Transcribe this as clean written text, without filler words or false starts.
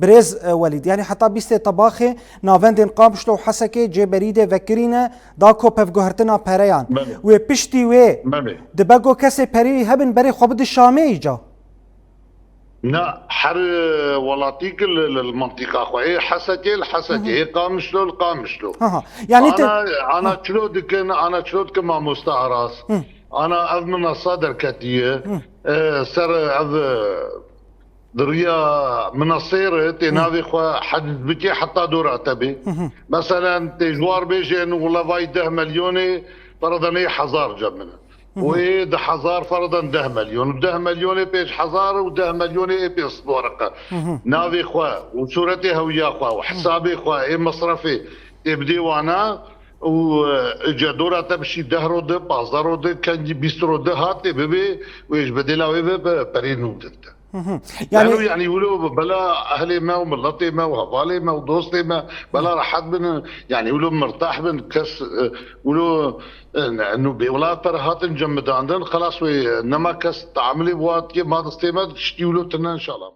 بريز وليد يعني حتى بيست طباخي نافندن قامشلو حسكي جي بريده فكرينا داكو بفجهرتنا بريان وبشتي وي دباغو كسي بري هبن بري خبد الشامي جا لا حر ولاتيك المنطقه خويا الحسكي قامشلو القامشلو يعني انا شلودك ما مستعراس انا اضمن الصدر كتيه سر دريا من الصيرة تنادي خو حد بتي حتى دور تبي مثلا تجوار بيجي انه والله فاي 10 مليون فرضا هي حزار جمنا وده حزار فرضا 10 مليون و10 مليون بيج حزار و10 مليون بيج ورقه نادي خو وصورتي هويا خو وحسابي خو اي مصرفي تبدي وانا واجا دورة تمشي دهرو ده بازارو ده كان بيسترو ده هاتي ببي ويش بدلا ويبي برينو ده يعني يقولوا بلا اهلي ما وملطي ما وهبالي ما ودوستي ما بلا راحت بن يعني يقولوا مرتاح بن كس يقولوا انه بولا ترهات نجمد عندن خلاص انما كس تعاملي بوات ما تستيمد تشتي يقولوا ان شاء الله.